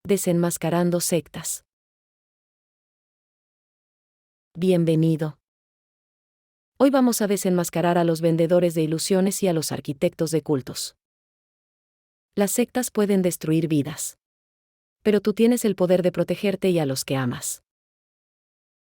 Desenmascarando sectas. Bienvenido. Hoy vamos a desenmascarar a los vendedores de ilusiones y a los arquitectos de cultos. Las sectas pueden destruir vidas. Pero tú tienes el poder de protegerte y a los que amas.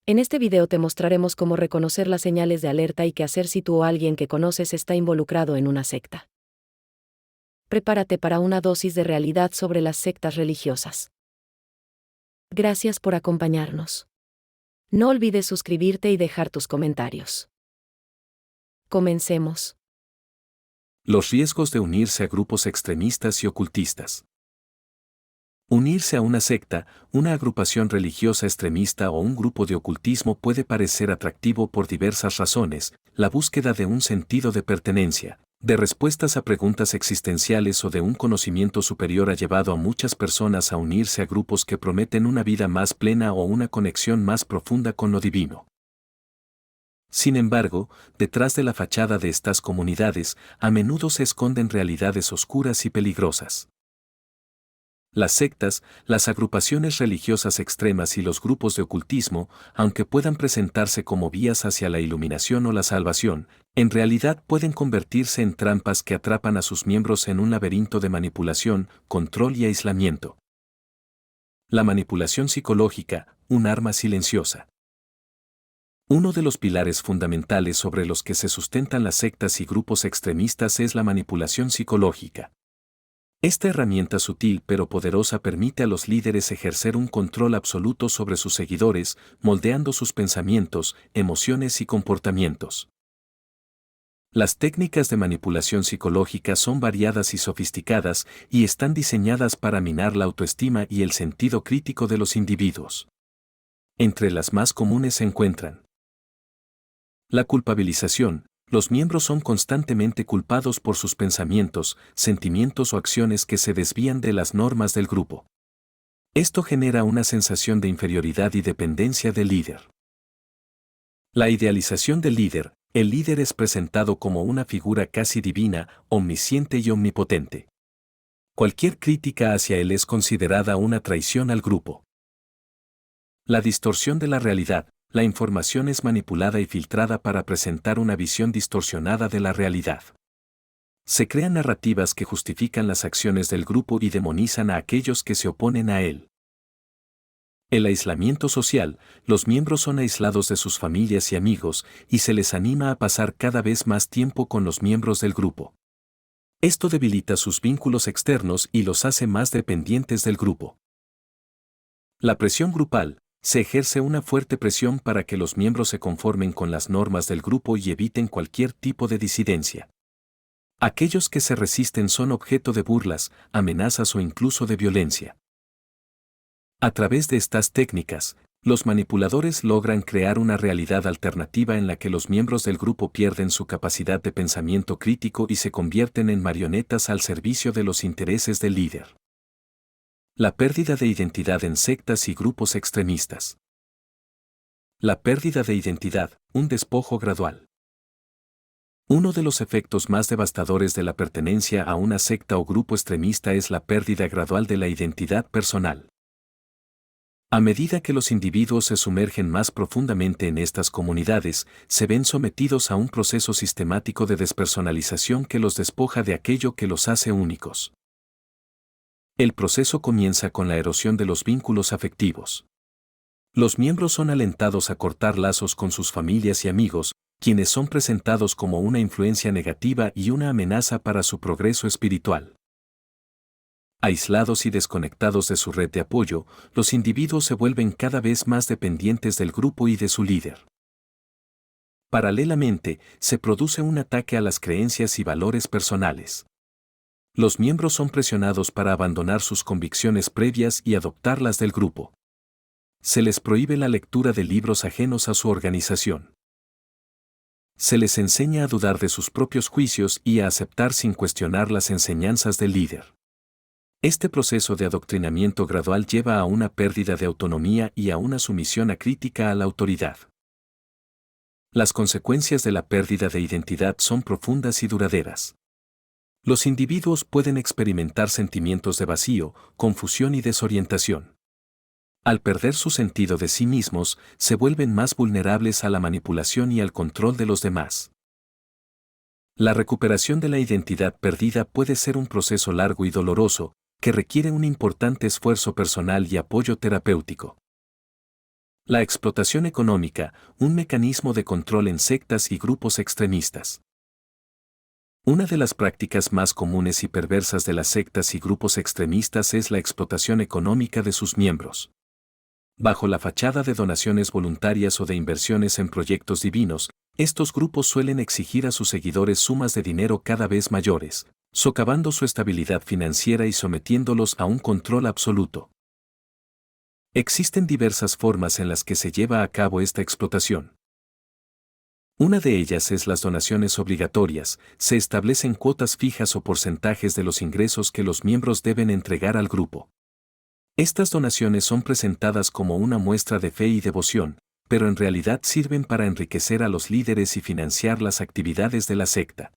En este video te mostraremos cómo reconocer las señales de alerta y qué hacer si tú o alguien que conoces está involucrado en una secta. Prepárate para una dosis de realidad sobre las sectas religiosas. Gracias por acompañarnos. No olvides suscribirte y dejar tus comentarios. Comencemos. Los riesgos de unirse a grupos extremistas y ocultistas. Unirse a una secta, una agrupación religiosa extremista o un grupo de ocultismo puede parecer atractivo por diversas razones: la búsqueda de un sentido de pertenencia, de respuestas a preguntas existenciales o de un conocimiento superior ha llevado a muchas personas a unirse a grupos que prometen una vida más plena o una conexión más profunda con lo divino. Sin embargo, detrás de la fachada de estas comunidades, a menudo se esconden realidades oscuras y peligrosas. Las sectas, las agrupaciones religiosas extremas y los grupos de ocultismo, aunque puedan presentarse como vías hacia la iluminación o la salvación, en realidad pueden convertirse en trampas que atrapan a sus miembros en un laberinto de manipulación, control y aislamiento. La manipulación psicológica, un arma silenciosa. Uno de los pilares fundamentales sobre los que se sustentan las sectas y grupos extremistas es la manipulación psicológica. Esta herramienta sutil pero poderosa permite a los líderes ejercer un control absoluto sobre sus seguidores, moldeando sus pensamientos, emociones y comportamientos. Las técnicas de manipulación psicológica son variadas y sofisticadas y están diseñadas para minar la autoestima y el sentido crítico de los individuos. Entre las más comunes se encuentran la culpabilización. Los miembros son constantemente culpados por sus pensamientos, sentimientos o acciones que se desvían de las normas del grupo. Esto genera una sensación de inferioridad y dependencia del líder. La idealización del líder. El líder es presentado como una figura casi divina, omnisciente y omnipotente. Cualquier crítica hacia él es considerada una traición al grupo. La distorsión de la realidad. La información es manipulada y filtrada para presentar una visión distorsionada de la realidad. Se crean narrativas que justifican las acciones del grupo y demonizan a aquellos que se oponen a él. El aislamiento social. Los miembros son aislados de sus familias y amigos, y se les anima a pasar cada vez más tiempo con los miembros del grupo. Esto debilita sus vínculos externos y los hace más dependientes del grupo. La presión grupal. Se ejerce una fuerte presión para que los miembros se conformen con las normas del grupo y eviten cualquier tipo de disidencia. Aquellos que se resisten son objeto de burlas, amenazas o incluso de violencia. A través de estas técnicas, los manipuladores logran crear una realidad alternativa en la que los miembros del grupo pierden su capacidad de pensamiento crítico y se convierten en marionetas al servicio de los intereses del líder. La pérdida de identidad en sectas y grupos extremistas. La pérdida de identidad, un despojo gradual. Uno de los efectos más devastadores de la pertenencia a una secta o grupo extremista es la pérdida gradual de la identidad personal. A medida que los individuos se sumergen más profundamente en estas comunidades, se ven sometidos a un proceso sistemático de despersonalización que los despoja de aquello que los hace únicos. El proceso comienza con la erosión de los vínculos afectivos. Los miembros son alentados a cortar lazos con sus familias y amigos, quienes son presentados como una influencia negativa y una amenaza para su progreso espiritual. Aislados y desconectados de su red de apoyo, los individuos se vuelven cada vez más dependientes del grupo y de su líder. Paralelamente, se produce un ataque a las creencias y valores personales. Los miembros son presionados para abandonar sus convicciones previas y adoptar las del grupo. Se les prohíbe la lectura de libros ajenos a su organización. Se les enseña a dudar de sus propios juicios y a aceptar sin cuestionar las enseñanzas del líder. Este proceso de adoctrinamiento gradual lleva a una pérdida de autonomía y a una sumisión acrítica a la autoridad. Las consecuencias de la pérdida de identidad son profundas y duraderas. Los individuos pueden experimentar sentimientos de vacío, confusión y desorientación. Al perder su sentido de sí mismos, se vuelven más vulnerables a la manipulación y al control de los demás. La recuperación de la identidad perdida puede ser un proceso largo y doloroso, que requiere un importante esfuerzo personal y apoyo terapéutico. La explotación económica, un mecanismo de control en sectas y grupos extremistas. Una de las prácticas más comunes y perversas de las sectas y grupos extremistas es la explotación económica de sus miembros. Bajo la fachada de donaciones voluntarias o de inversiones en proyectos divinos, estos grupos suelen exigir a sus seguidores sumas de dinero cada vez mayores, socavando su estabilidad financiera y sometiéndolos a un control absoluto. Existen diversas formas en las que se lleva a cabo esta explotación. Una de ellas es las donaciones obligatorias. Se establecen cuotas fijas o porcentajes de los ingresos que los miembros deben entregar al grupo. Estas donaciones son presentadas como una muestra de fe y devoción, pero en realidad sirven para enriquecer a los líderes y financiar las actividades de la secta.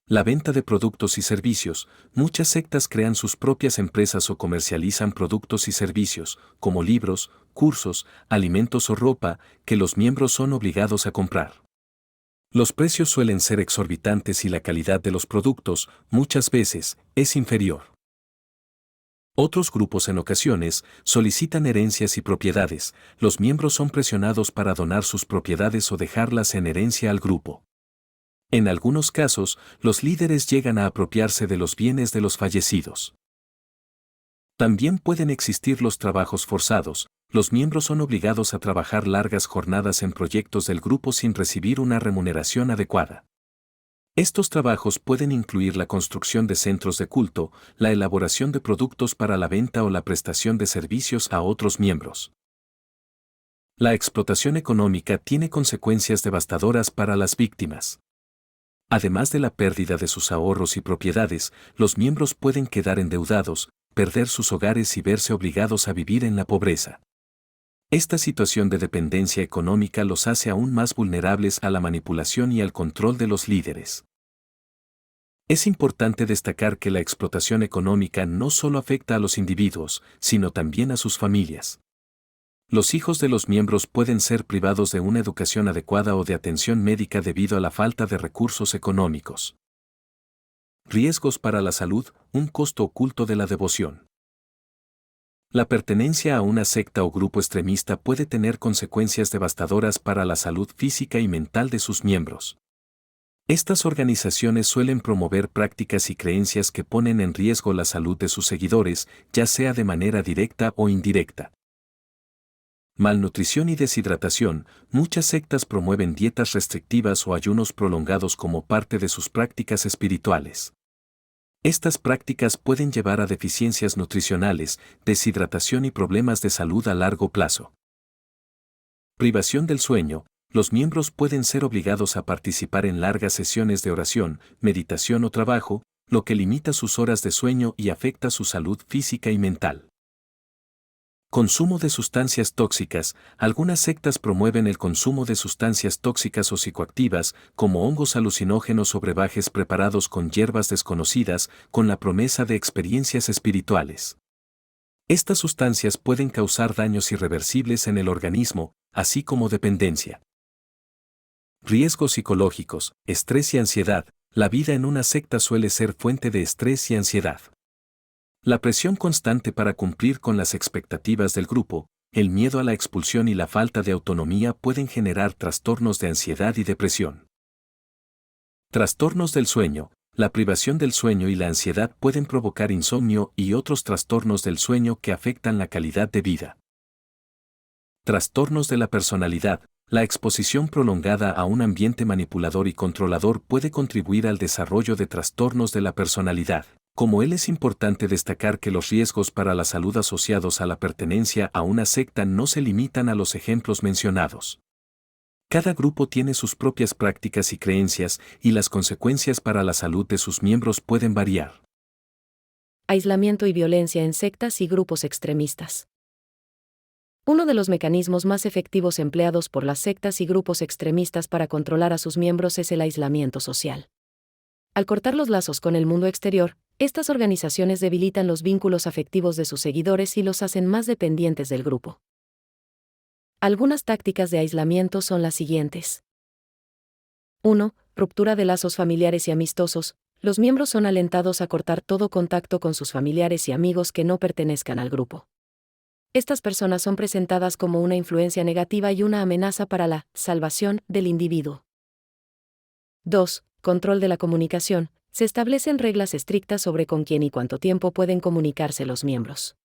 La venta de productos y servicios. Muchas sectas crean sus propias empresas o comercializan productos y servicios, como libros, cursos, alimentos o ropa, que los miembros son obligados a comprar. Los precios suelen ser exorbitantes y la calidad de los productos, muchas veces, es inferior. Otros grupos en ocasiones solicitan herencias y propiedades. Los miembros son presionados para donar sus propiedades o dejarlas en herencia al grupo. En algunos casos, los líderes llegan a apropiarse de los bienes de los fallecidos. También pueden existir los trabajos forzados. Los miembros son obligados a trabajar largas jornadas en proyectos del grupo sin recibir una remuneración adecuada. Estos trabajos pueden incluir la construcción de centros de culto, la elaboración de productos para la venta o la prestación de servicios a otros miembros. La explotación económica tiene consecuencias devastadoras para las víctimas. Además de la pérdida de sus ahorros y propiedades, los miembros pueden quedar endeudados, perder sus hogares y verse obligados a vivir en la pobreza. Esta situación de dependencia económica los hace aún más vulnerables a la manipulación y al control de los líderes. Es importante destacar que la explotación económica no solo afecta a los individuos, sino también a sus familias. Los hijos de los miembros pueden ser privados de una educación adecuada o de atención médica debido a la falta de recursos económicos. Riesgos para la salud, un costo oculto de la devoción. La pertenencia a una secta o grupo extremista puede tener consecuencias devastadoras para la salud física y mental de sus miembros. Estas organizaciones suelen promover prácticas y creencias que ponen en riesgo la salud de sus seguidores, ya sea de manera directa o indirecta. Malnutrición y deshidratación. Muchas sectas promueven dietas restrictivas o ayunos prolongados como parte de sus prácticas espirituales. Estas prácticas pueden llevar a deficiencias nutricionales, deshidratación y problemas de salud a largo plazo. Privación del sueño. Los miembros pueden ser obligados a participar en largas sesiones de oración, meditación o trabajo, lo que limita sus horas de sueño y afecta su salud física y mental. Consumo de sustancias tóxicas. Algunas sectas promueven el consumo de sustancias tóxicas o psicoactivas, como hongos alucinógenos o brebajes preparados con hierbas desconocidas, con la promesa de experiencias espirituales. Estas sustancias pueden causar daños irreversibles en el organismo, así como dependencia. Riesgos psicológicos, estrés y ansiedad. La vida en una secta suele ser fuente de estrés y ansiedad. La presión constante para cumplir con las expectativas del grupo, el miedo a la expulsión y la falta de autonomía pueden generar trastornos de ansiedad y depresión. Trastornos del sueño. La privación del sueño y la ansiedad pueden provocar insomnio y otros trastornos del sueño que afectan la calidad de vida. Trastornos de la personalidad. La exposición prolongada a un ambiente manipulador y controlador puede contribuir al desarrollo de trastornos de la personalidad. Como él, es importante destacar que los riesgos para la salud asociados a la pertenencia a una secta no se limitan a los ejemplos mencionados. Cada grupo tiene sus propias prácticas y creencias, y las consecuencias para la salud de sus miembros pueden variar. Aislamiento y violencia en sectas y grupos extremistas. Uno de los mecanismos más efectivos empleados por las sectas y grupos extremistas para controlar a sus miembros es el aislamiento social. Al cortar los lazos con el mundo exterior, estas organizaciones debilitan los vínculos afectivos de sus seguidores y los hacen más dependientes del grupo. Algunas tácticas de aislamiento son las siguientes. 1. Ruptura de lazos familiares y amistosos. Los miembros son alentados a cortar todo contacto con sus familiares y amigos que no pertenezcan al grupo. Estas personas son presentadas como una influencia negativa y una amenaza para la salvación del individuo. 2. Control de la comunicación. Se establecen reglas estrictas sobre con quién y cuánto tiempo pueden comunicarse los miembros.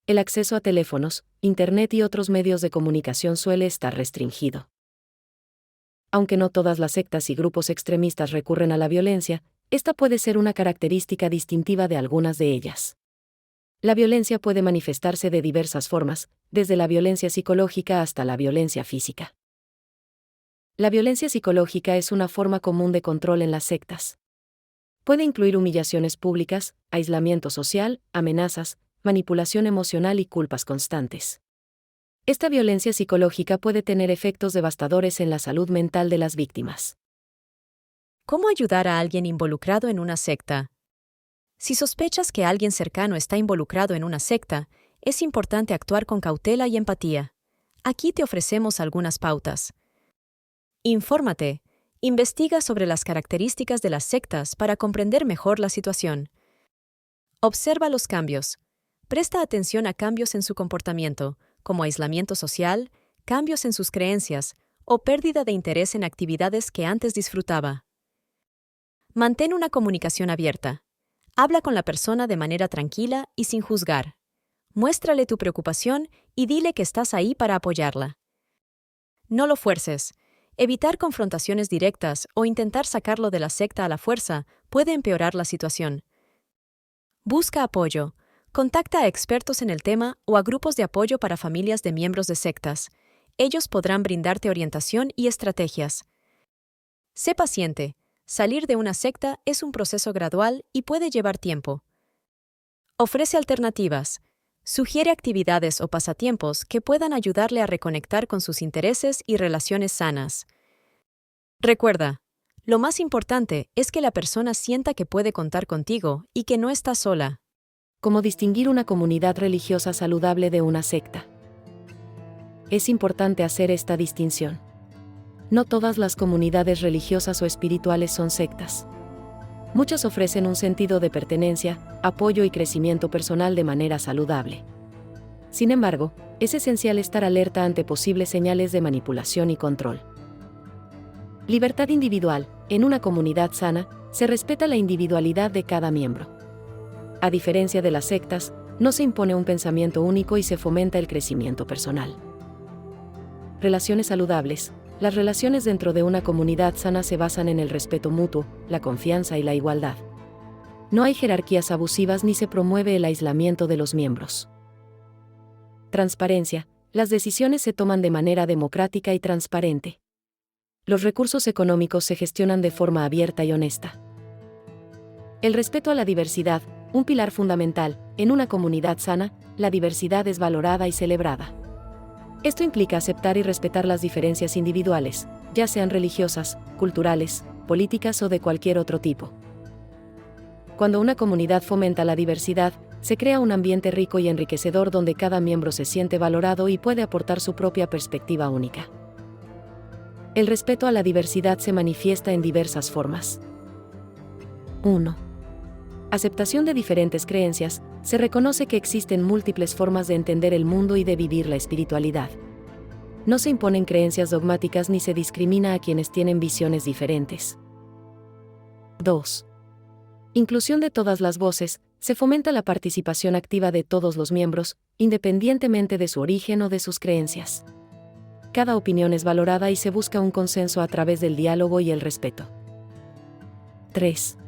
El acceso a teléfonos, Internet y otros medios de comunicación suele estar restringido. Aunque no todas las sectas y grupos extremistas recurren a la violencia, esta puede ser una característica distintiva de algunas de ellas. La violencia puede manifestarse de diversas formas, desde la violencia psicológica hasta la violencia física. La violencia psicológica es una forma común de control en las sectas. Puede incluir humillaciones públicas, aislamiento social, amenazas, manipulación emocional y culpas constantes. Esta violencia psicológica puede tener efectos devastadores en la salud mental de las víctimas. ¿Cómo ayudar a alguien involucrado en una secta? Si sospechas que alguien cercano está involucrado en una secta, es importante actuar con cautela y empatía. Aquí te ofrecemos algunas pautas. Infórmate. Investiga sobre las características de las sectas para comprender mejor la situación. Observa los cambios. Presta atención a cambios en su comportamiento, como aislamiento social, cambios en sus creencias o pérdida de interés en actividades que antes disfrutaba. Mantén una comunicación abierta. Habla con la persona de manera tranquila y sin juzgar. Muéstrale tu preocupación y dile que estás ahí para apoyarla. No lo fuerces. Evitar confrontaciones directas o intentar sacarlo de la secta a la fuerza puede empeorar la situación. Busca apoyo. Contacta a expertos en el tema o a grupos de apoyo para familias de miembros de sectas. Ellos podrán brindarte orientación y estrategias. Sé paciente. Salir de una secta es un proceso gradual y puede llevar tiempo. Ofrece alternativas. Sugiere actividades o pasatiempos que puedan ayudarle a reconectar con sus intereses y relaciones sanas. Recuerda, lo más importante es que la persona sienta que puede contar contigo y que no está sola. ¿Cómo distinguir una comunidad religiosa saludable de una secta? Es importante hacer esta distinción. No todas las comunidades religiosas o espirituales son sectas. Muchas ofrecen un sentido de pertenencia, apoyo y crecimiento personal de manera saludable. Sin embargo, es esencial estar alerta ante posibles señales de manipulación y control. Libertad individual. En una comunidad sana, se respeta la individualidad de cada miembro. A diferencia de las sectas, no se impone un pensamiento único y se fomenta el crecimiento personal. Relaciones saludables. Las relaciones dentro de una comunidad sana se basan en el respeto mutuo, la confianza y la igualdad. No hay jerarquías abusivas ni se promueve el aislamiento de los miembros. Transparencia. Las decisiones se toman de manera democrática y transparente. Los recursos económicos se gestionan de forma abierta y honesta. El respeto a la diversidad, un pilar fundamental. En una comunidad sana, la diversidad es valorada y celebrada. Esto implica aceptar y respetar las diferencias individuales, ya sean religiosas, culturales, políticas o de cualquier otro tipo. Cuando una comunidad fomenta la diversidad, se crea un ambiente rico y enriquecedor donde cada miembro se siente valorado y puede aportar su propia perspectiva única. El respeto a la diversidad se manifiesta en diversas formas. 1. Aceptación de diferentes creencias. Se reconoce que existen múltiples formas de entender el mundo y de vivir la espiritualidad. No se imponen creencias dogmáticas ni se discrimina a quienes tienen visiones diferentes. 2. Inclusión de todas las voces. Se fomenta la participación activa de todos los miembros, independientemente de su origen o de sus creencias. Cada opinión es valorada y se busca un consenso a través del diálogo y el respeto. 3.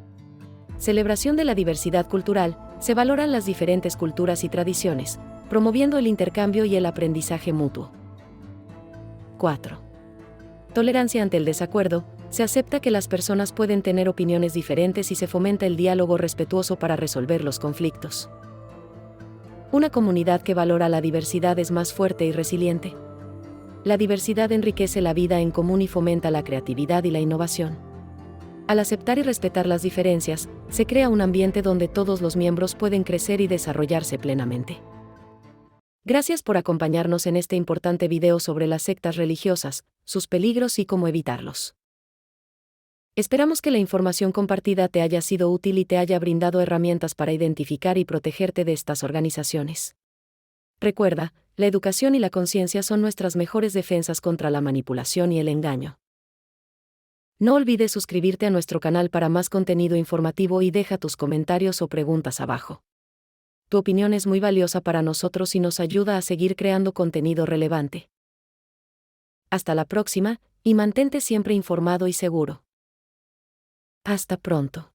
Celebración de la diversidad cultural. Se valoran las diferentes culturas y tradiciones, promoviendo el intercambio y el aprendizaje mutuo. 4. Tolerancia ante el desacuerdo. Se acepta que las personas pueden tener opiniones diferentes y se fomenta el diálogo respetuoso para resolver los conflictos. Una comunidad que valora la diversidad es más fuerte y resiliente. La diversidad enriquece la vida en común y fomenta la creatividad y la innovación. Al aceptar y respetar las diferencias, se crea un ambiente donde todos los miembros pueden crecer y desarrollarse plenamente. Gracias por acompañarnos en este importante video sobre las sectas religiosas, sus peligros y cómo evitarlos. Esperamos que la información compartida te haya sido útil y te haya brindado herramientas para identificar y protegerte de estas organizaciones. Recuerda, la educación y la conciencia son nuestras mejores defensas contra la manipulación y el engaño. No olvides suscribirte a nuestro canal para más contenido informativo y deja tus comentarios o preguntas abajo. Tu opinión es muy valiosa para nosotros y nos ayuda a seguir creando contenido relevante. Hasta la próxima, y mantente siempre informado y seguro. Hasta pronto.